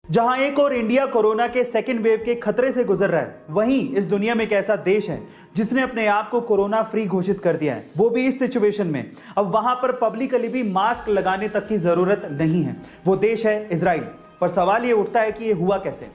जहां एक और इंडिया कोरोना के सेकेंड वेव के खतरे से गुजर रहा है, वहीं इस दुनिया में एक ऐसा देश है जिसने अपने आप को कोरोना फ्री घोषित कर दिया है, वो भी इस सिचुएशन में। अब वहां पर पब्लिकली भी मास्क लगाने तक की जरूरत नहीं है। वो देश है इजराइल। पर सवाल ये उठता है कि ये हुआ कैसे?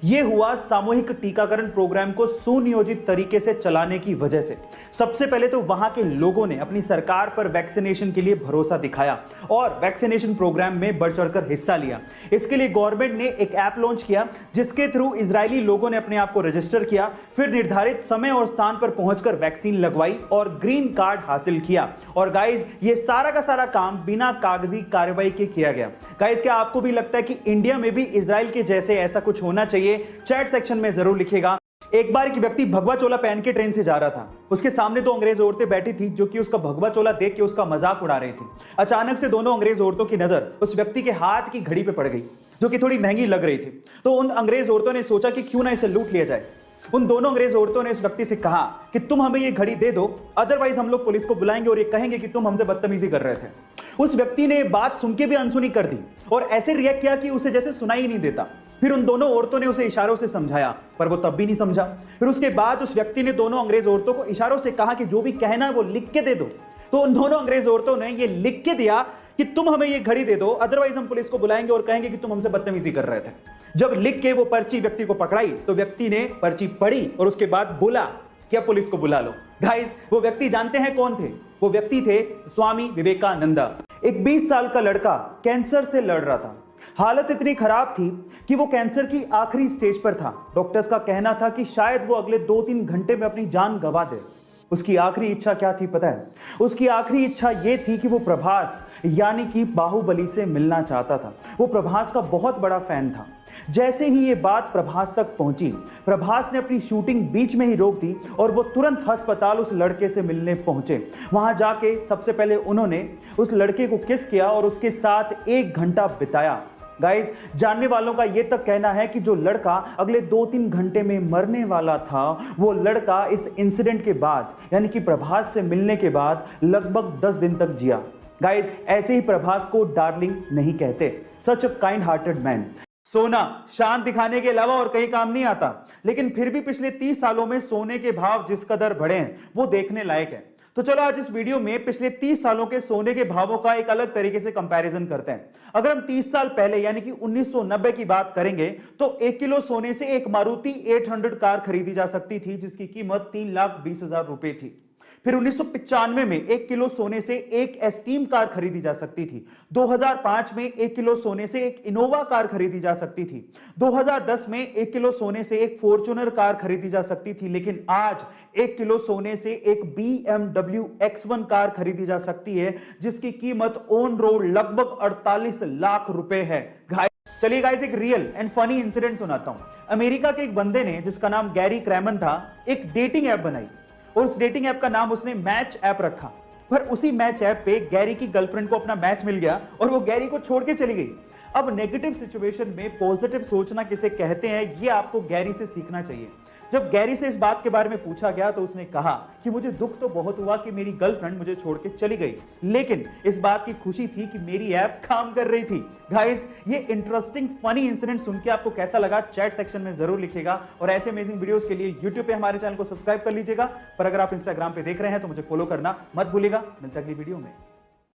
ये हुआ सामूहिक टीकाकरण प्रोग्राम को सुनियोजित तरीके से चलाने की वजह से। सबसे पहले तो वहां के लोगों ने अपनी सरकार पर वैक्सीनेशन के लिए भरोसा दिखाया और वैक्सीनेशन प्रोग्राम में बढ़ चढ़कर हिस्सा लिया। इसके लिए गवर्नमेंट ने एक ऐप लॉन्च किया जिसके थ्रू इजरायली लोगों ने अपने आप को रजिस्टर किया, फिर निर्धारित समय और स्थान पर पहुंचकर वैक्सीन लगवाई और ग्रीन कार्ड हासिल किया। और गाइज, ये सारा का सारा काम बिना कागजी कार्रवाई के किया गया। गाइज, क्या आपको भी लगता है कि इंडिया में भी इजराइल के जैसे ऐसा कुछ होना चाहिए? चैट सेक्शन में जरूर लिखिएगा। एक बार एक व्यक्ति भगवा चोला पहन के ट्रेन से जा रहा था। उसके सामने दो अंग्रेज औरतें बैठी थी जो कि उसका भगवा चोला देख के उसका मजाक उड़ा रही थी। अचानक से दोनों अंग्रेज औरतों की नजर उस व्यक्ति के हाथ की घड़ी पे पड़ गई जो कि थोड़ी महंगी लग रही थी। तो उन अंग्रेज औरतों ने सोचा कि क्यों ना इसे लूट लिया जाए। उन दोनों अंग्रेज औरतों ने इस व्यक्ति से कहा कि तुम हमें ये घड़ी दे दो, अदरवाइज हम लोग पुलिस को बुलाएंगे और ये कहेंगे कि तुम हमसे बदतमीजी कर रहे थे। उस व्यक्ति ने बात सुन के भी अनसुनी कर दी और ऐसे रिएक्ट किया कि उसे जैसे सुनाई ही नहीं देता। फिर उन दोनों औरतों ने उसे इशारों से समझाया, पर वो तब भी नहीं समझा। फिर उसके बाद उस व्यक्ति ने दोनों अंग्रेज औरतों को इशारों से कहा कि जो भी कहना है वो लिख के दे दो। तो उन दोनों अंग्रेज औरतों ने ये लिख के दिया कि तुम हमें ये घड़ी दे दो, अदरवाइज हम पुलिस को बुलाएंगे और कहेंगे कि तुम हमसे बदतमीजी कर रहे थे। जब लिख के वो पर्ची व्यक्ति को पकड़ाई तो व्यक्ति ने पर्ची पढ़ी और उसके बाद बोला कि अब पुलिस को बुला लो। गाइस, वो व्यक्ति जानते हैं कौन थे? वो व्यक्ति थे स्वामी विवेकानंदा। एक 20 साल का लड़का कैंसर से लड़ रहा था। हालत इतनी खराब थी कि वो कैंसर की आखिरी स्टेज पर था। डॉक्टर्स का कहना था कि शायद वो अगले 2-3 घंटे में अपनी जान गंवा दे। उसकी आखिरी इच्छा क्या थी पता है? उसकी आखिरी इच्छा ये थी कि वो प्रभास यानी कि बाहुबली से मिलना चाहता था। वो प्रभास का बहुत बड़ा फैन था। जैसे ही ये बात प्रभास तक पहुंची, प्रभास ने अपनी शूटिंग बीच में ही रोक दी और वो तुरंत अस्पताल उस लड़के से मिलने पहुंचे। वहां जाके सबसे पहले उन्होंने उस लड़के को किस किया और उसके साथ 1 घंटा बिताया। गाइस, जानने वालों का यह तक कहना है कि जो लड़का अगले 2-3 घंटे में मरने वाला था, वो लड़का इस इंसिडेंट के बाद यानी कि प्रभास से मिलने के बाद लगभग 10 दिन तक जिया। गाइस, ऐसे ही प्रभास को डार्लिंग नहीं कहते, सच अ काइंड हार्टेड मैन। सोना शान दिखाने के अलावा और कहीं काम नहीं आता, लेकिन फिर भी पिछले 30 सालों में सोने के भाव जिस कदर बढ़े हैं वो देखने लायक है। तो चलो आज इस वीडियो में पिछले 30 सालों के सोने के भावों का एक अलग तरीके से कंपैरिजन करते हैं। अगर हम 30 साल पहले यानी कि 1990 की बात करेंगे तो 1 किलो सोने से एक मारुति 800 कार खरीदी जा सकती थी जिसकी कीमत 3,20,000 रुपए थी। फिर 1995 में 1 किलो सोने से एक एस्टीम कार खरीदी जा सकती थी। 2005 में 1 किलो सोने से एक इनोवा कार खरीदी जा सकती थी। 2010 में 1 किलो सोने से एक फॉर्च्यूनर कार खरीदी जा सकती थी। लेकिन आज 1 किलो सोने से एक BMW X1 कार खरीदी जा सकती है जिसकी कीमत ऑन रोड लगभग 48 लाख रुपए है। चलिए गाइस, एक रियल एंड फनी इंसिडेंट सुनाता हूं। अमेरिका के एक बंदे ने, जिसका नाम गैरी क्रैमन था, एक डेटिंग ऐप बनाई और उस डेटिंग ऐप का नाम उसने मैच ऐप रखा। पर उसी मैच ऐप पे गैरी की गर्लफ्रेंड को अपना मैच मिल गया और वो गैरी को छोड़ के चली गई। अब नेगेटिव सिचुएशन में पॉजिटिव सोचना किसे कहते हैं, ये आपको गैरी से सीखना चाहिए। जब गैरी से इस बात के बारे में पूछा गया तो उसने कहा कि मुझे दुख तो बहुत हुआ कि मेरी गर्लफ्रेंड मुझे छोड़ के चली गई, लेकिन इस बात की खुशी थी कि मेरी ऐप काम कर रही थी। गाइस, ये इंटरेस्टिंग फनी इंसिडेंट सुन के आपको कैसा लगा चैट सेक्शन में जरूर लिखिएगा और ऐसे अमेजिंग वीडियोस के लिए यूट्यूब पे हमारे चैनल को सब्सक्राइब कर लीजिएगा। पर अगर आप इंस्टाग्राम पे देख रहे हैं तो मुझे फॉलो करना मत भूलिएगा। मिलते हैं अगली वीडियो में।